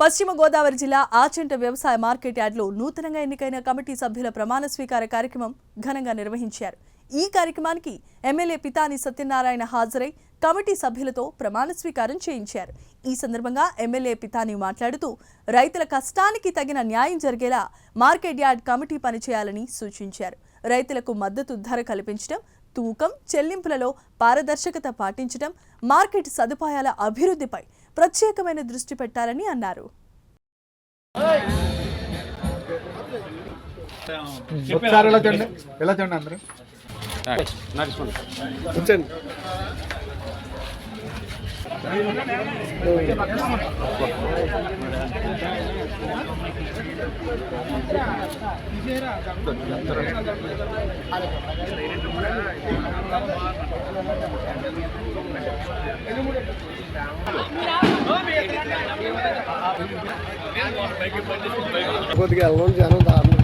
పశ్చిమ గోదావరి జిల్లా ఆచంట వ్యవసాయ మార్కెట్ యార్డ్లో నూతనంగా ఎన్నికైన కమిటీ సభ్యుల ప్రమాణ స్వీకార కార్యక్రమం ఘనంగా నిర్వహించారు. ఈ కార్యక్రమానికి ఎమ్మెల్యే పితాని సత్యనారాయణ హాజరై కమిటీ సభ్యులతో ప్రమాణ స్వీకారం చేయించారు. ఈ సందర్భంగా ఎమ్మెల్యే పితాని మాట్లాడుతూ రైతుల కష్టానికి తగిన న్యాయం జరిగేలా మార్కెట్ యార్డ్ కమిటీ పనిచేయాలని సూచించారు. రైతులకు మద్దతు ధర కల్పించడం, తూకం చెల్లింపులలో పారదర్శకత పాటించడం, మార్కెట్ సదుపాయాల అభివృద్ధిపై ప్రత్యేకమైన దృష్టి పెట్టాలని అన్నారు. కొద్దిగా జనం దారుణం.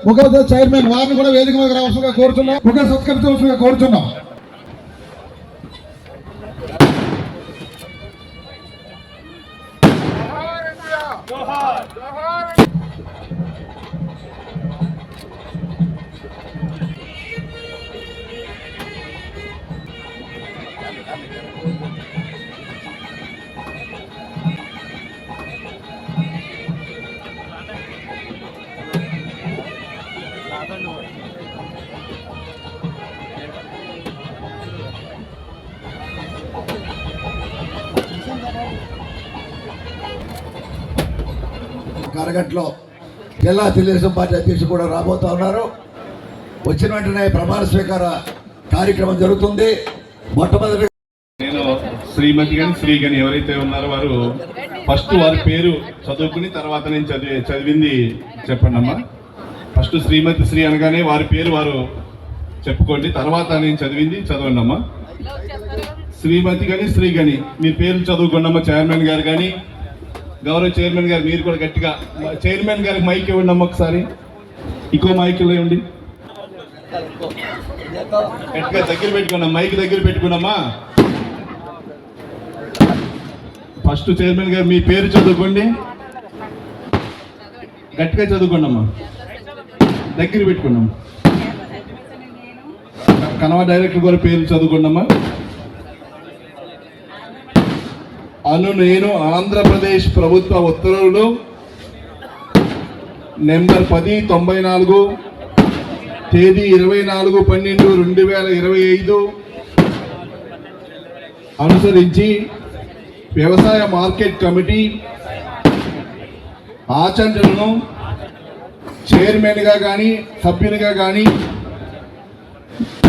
ముఖ్య చైర్మన్ వారిని కూడా వేదిక మీద రావాల్సిందిగా కోరుతున్నాం. ముఖ్య సత్కరించవలసిందిగా కోరుతున్నాం. కరగట్లో జిల్లా తెలుగుదేశం పార్టీ అధ్యక్షుడు కూడా రాబోతా ఉన్నారు. వచ్చిన వెంటనే ప్రమాణ స్వీకార కార్యక్రమం జరుగుతుంది. మొట్టమొదటి నేను శ్రీమతి గాని శ్రీ గాని ఎవరైతే ఉన్నారో వారు ఫస్ట్ వారి పేరు చదువుకుని తర్వాత నేను చదివింది చెప్పండి అమ్మా. ఫస్ట్ శ్రీమతి శ్రీ అనగానే వారి పేరు వారు చెప్పుకోండి, తర్వాత నేను చదివింది చదవండి అమ్మా. శ్రీమతి గాని శ్రీ గాని మీ పేర్లు చదువుకోండి అమ్మా. చైర్మన్ గారు కానీ గౌరవ చైర్మన్ గారు మీరు కూడా గట్టిగా చైర్మన్ గారికి మైక్ ఇవ్వండి అమ్మ. ఒకసారి ఇంకో మైక్ ఇవ్వండి, గట్టిగా దగ్గర పెట్టుకున్నాం, మైక్ దగ్గర పెట్టుకున్నామా. ఫస్ట్ చైర్మన్ గారు మీ పేరు చదువుకోండి, గట్టిగా చదువుకోండి అమ్మా, దగ్గర పెట్టుకున్నాం. కనవ డైరెక్టర్ గారి పేరు చదువుకోండి అమ్మా. నేను ఆంధ్రప్రదేశ్ ప్రభుత్వ ఉత్తర్వులు నెంబర్ 1094 తేదీ 24/12/2025 అనుసరించి వ్యవసాయ మార్కెట్ కమిటీ ఆచంటలను చైర్మన్గా కానీ సభ్యునిగా కానీ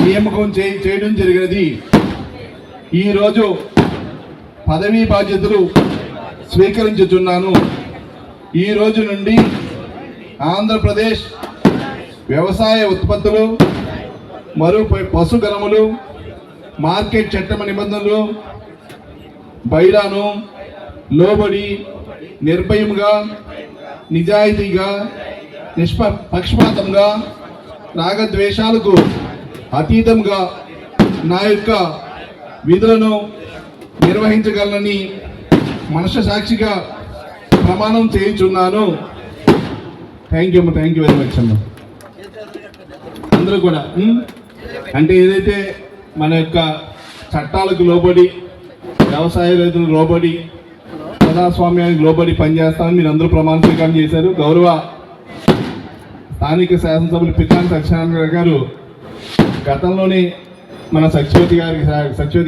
నియామకం చేయడం జరిగినది. ఈరోజు పదవీ బాధ్యతలు స్వీకరించుచున్నాను. ఈ రోజు నుండి ఆంధ్రప్రదేశ్ వ్యవసాయ ఉత్పత్తులు మరియు పశుగణములు మార్కెట్ చట్టం నిబంధనలు బైరాను లోబడి నిర్భయంగా నిజాయితీగా నిష్పక్షపాతంగా రాగద్వేషాలకు అతీతంగా నా యొక్క విధులను నిర్వహించగలనని మనస్సాక్షిగా ప్రమాణం చేయించున్నాను. థ్యాంక్ యూ వెరీ మచ్ అమ్మ. అందరూ కూడా అంటే ఏదైతే మన యొక్క చట్టాలకు లోబడి, వ్యవసాయ రైతులకు లోబడి, ప్రజాస్వామ్యానికి లోబడి పనిచేస్తామని మీరు అందరూ ప్రమాణ స్వీకారం చేశారు. గౌరవ స్థానిక శాసనసభ్యులు పితాని సత్యనారాయణ గారు గతంలోనే మన సత్యవతి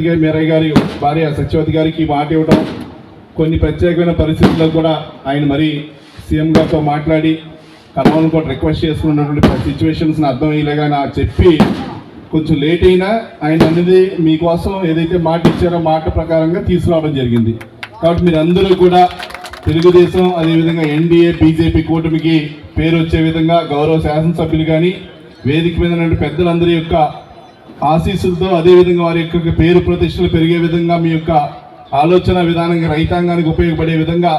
గారి మేరయ్య గారి భార్య సత్యవతి గారికి మాట ఇవ్వడం, కొన్ని ప్రత్యేకమైన పరిస్థితుల్లో కూడా ఆయన మరి సీఎం గారితో మాట్లాడి కలవాలని కూడా రిక్వెస్ట్ చేసుకున్నటువంటి సిచ్యువేషన్స్ని అర్థమయ్యేలాగా నాకు చెప్పి కొంచెం లేట్ అయినా ఆయన అనేది మీకోసం ఏదైతే మాట ఇచ్చారో మాట ప్రకారంగా తీసుకురావడం జరిగింది. కాబట్టి మీరు అందరూ కూడా తెలుగుదేశం, అదేవిధంగా ఎన్డీఏ, బీజేపీ కూటమికి పేరు వచ్చే విధంగా గౌరవ శాసనసభ్యులు కానీ వేదిక మీద ఉన్న పెద్దలందరి యొక్క ఆశీస్సులతో, అదేవిధంగా వారి యొక్క పేరు ప్రతిష్టలు పెరిగే విధంగా మీ యొక్క ఆలోచన విధానంగా రైతాంగానికి ఉపయోగపడే విధంగా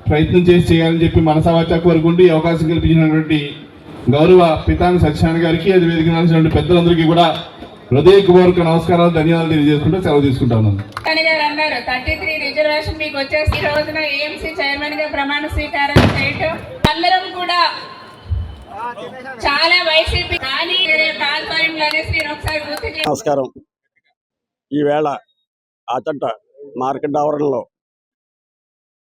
ప్రయత్నం చేయాలని చెప్పి మనసావాచ కోరుకుంటూ ఈ అవకాశం కల్పించినటువంటి గౌరవ పితాని సత్యనారాయణ గారికి, అది వేదిక నుంచి పెద్దలందరికీ కూడా హృదయపూర్వక నమస్కారాలు, ధన్యవాదాలు తెలియజేసుకుంటూ సెలవు తీసుకుంటాను. అన్నారు 33 రిజర్వేషన్ మీకు వచ్చేసి ఈ రోజున ఏఎంసీ చైర్మన్ గా ప్రమాణ స్వీకారం చేయటం అందరం కూడా చాలా వైసీపీ కానీ ఆధ్వర్యంలో అనేసి నేను ఒకసారి గుర్తు చేస్తాను. నమస్కారం. ఈవేళ ఆచంట మార్కెట్ ఆవరణలో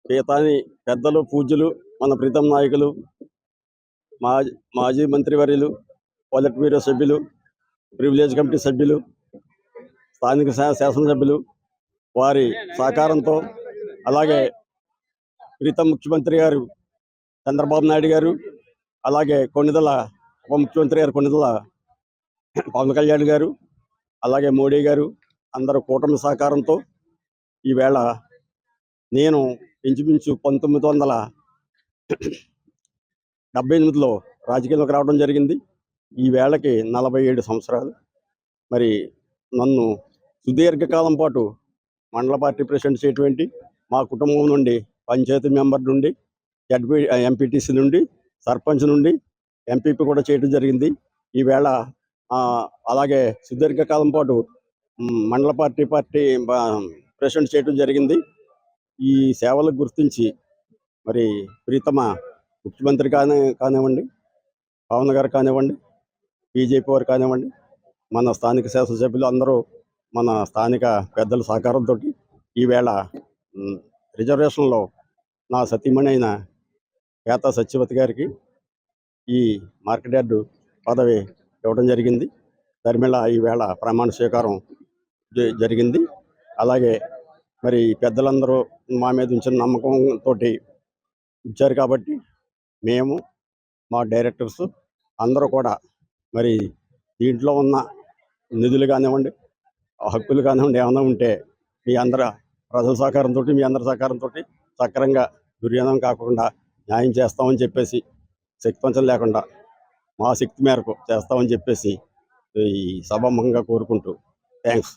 పీతాని పెద్దలు, పూజ్యులు, మన ప్రీతం నాయకులు, మాజీ మంత్రివర్యులు, పొలిట్ బ్యూరో సభ్యులు, ప్రివిలేజ్ కమిటీ సభ్యులు, స్థానిక శాసనసభ్యులు వారి సహకారంతో, అలాగే ప్రీతం ముఖ్యమంత్రి గారు చంద్రబాబు నాయుడు గారు, అలాగే కొన్నిదల ఉప ముఖ్యమంత్రి గారు కొన్నిదల పవన్ కళ్యాణ్ గారు, అలాగే మోడీ గారు అందరూ కూటమి సహకారంతో ఈవేళ నేను ఇంచుమించు 1978లో రాజకీయంలోకి రావడం జరిగింది. ఈ వేళకి 47 సంవత్సరాలు. మరి నన్ను సుదీర్ఘకాలం పాటు మండల పార్టీ ప్రెసిడెంట్ చేయటువంటి, మా కుటుంబం నుండి పంచాయతీ మెంబర్ నుండి, ఎంపీటీసీ నుండి, సర్పంచ్ నుండి ఎంపీపీ కూడా చేయడం జరిగింది. ఈవేళ అలాగే సుదీర్ఘకాలం పాటు మండల పార్టీ ప్రెసిడెంట్ చేయడం జరిగింది. ఈ సేవలకు గుర్తించి మరి ప్రీతమ ముఖ్యమంత్రి కానివ్వండి, పవన్ గారు కానివ్వండి, బీజేపీ వారు కానివ్వండి, మన స్థానిక శాసనసభ్యులు అందరూ మన స్థానిక పెద్దల సహకారంతో ఈవేళ రిజర్వేషన్లో నా సతీమణి అయిన పేతా సత్యవతి గారికి ఈ మార్కెట్ యార్డు పదవి ఇవ్వడం జరిగింది. ధర్మిళ ఈవేళ ప్రమాణ స్వీకారం జరిగింది. అలాగే మరి పెద్దలందరూ మా మీద ఉంచిన నమ్మకంతో ఇచ్చారు కాబట్టి మేము, మా డైరెక్టర్స్ అందరూ కూడా మరి దీంట్లో ఉన్న నిధులు కానివ్వండి, హక్కులు కానివ్వండి, ఏమైనా ఉంటే మీ అందరి ప్రజల సహకారంతో, మీ అందరి సహకారంతో సక్రంగా దుర్యోధనం కాకుండా న్యాయం చేస్తామని చెప్పేసి, శక్తివంచన లేకుండా మా శక్తి మేరకు చేస్తామని చెప్పేసి ఈ సభాముఖంగా కోరుకుంటూ థ్యాంక్స్.